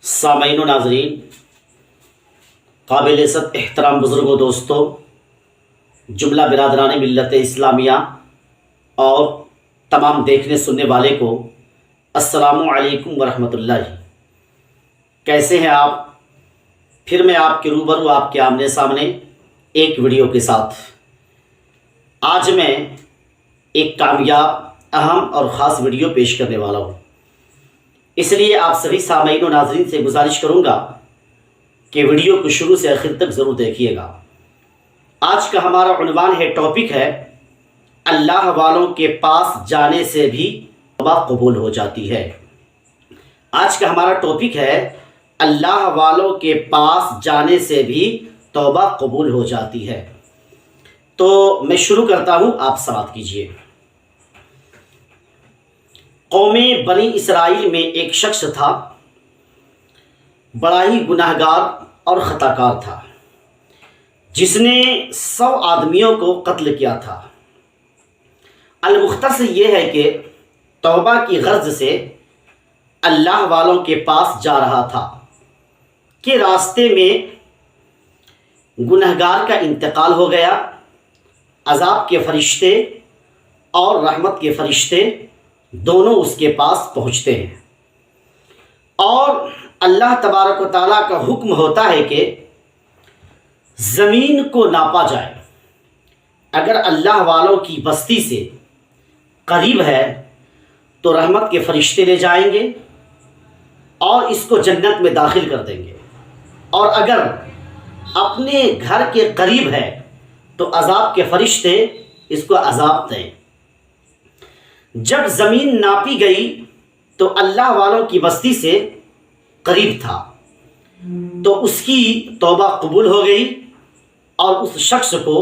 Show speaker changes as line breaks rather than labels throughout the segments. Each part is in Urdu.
سامعین و ناظرین، قابل عزت احترام بزرگوں، دوستوں، جملہ برادران ملت اسلامیہ اور تمام دیکھنے سننے والے کو السلام علیکم ورحمۃ اللہ۔ کیسے ہیں آپ؟ پھر میں آپ کے روبرو، آپ کے آمنے سامنے ایک ویڈیو کے ساتھ۔ آج میں ایک کامیاب، اہم اور خاص ویڈیو پیش کرنے والا ہوں، اس لیے آپ سبھی سامعین و ناظرین سے گزارش کروں گا کہ ویڈیو کو شروع سے آخر تک ضرور دیکھیے گا۔ آج کا ہمارا عنوان ہے، ٹاپک ہے، اللہ والوں کے پاس جانے سے بھی توبہ قبول ہو جاتی ہے۔ آج کا ہمارا ٹاپک ہے، اللہ والوں کے پاس جانے سے بھی توبہ قبول ہو جاتی ہے۔ تو میں شروع کرتا ہوں، آپ سماعت کیجیے۔ قوم بنی اسرائیل میں ایک شخص تھا، بڑا ہی گناہگار اور خطا کار تھا، جس نے 100 آدمیوں کو قتل کیا تھا۔ المختصر یہ ہے کہ توبہ کی غرض سے اللہ والوں کے پاس جا رہا تھا کہ راستے میں گنہگار کا انتقال ہو گیا۔ عذاب کے فرشتے اور رحمت کے فرشتے دونوں اس کے پاس پہنچتے ہیں، اور اللہ تبارک و تعالیٰ کا حکم ہوتا ہے کہ زمین کو ناپا جائے۔ اگر اللہ والوں کی بستی سے قریب ہے تو رحمت کے فرشتے لے جائیں گے اور اس کو جنت میں داخل کر دیں گے، اور اگر اپنے گھر کے قریب ہے تو عذاب کے فرشتے اس کو عذاب دیں۔ جب زمین ناپی گئی تو اللہ والوں کی بستی سے قریب تھا، تو اس کی توبہ قبول ہو گئی، اور اس شخص کو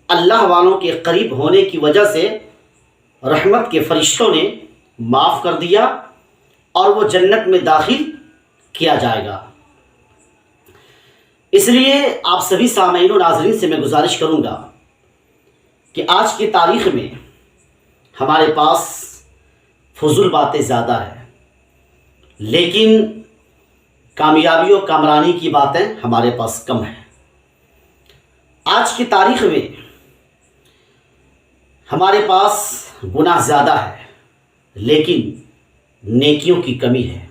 اللہ والوں کے قریب ہونے کی وجہ سے رحمت کے فرشتوں نے معاف کر دیا اور وہ جنت میں داخل کیا جائے گا۔ اس لیے آپ سبھی سامعین و ناظرین سے میں گزارش کروں گا کہ آج کی تاریخ میں ہمارے پاس فضول باتیں زیادہ ہیں، لیکن کامیابی و کامرانی کی باتیں ہمارے پاس کم ہیں۔ آج کی تاریخ میں ہمارے پاس گناہ زیادہ ہے، لیکن نیکیوں کی کمی ہے۔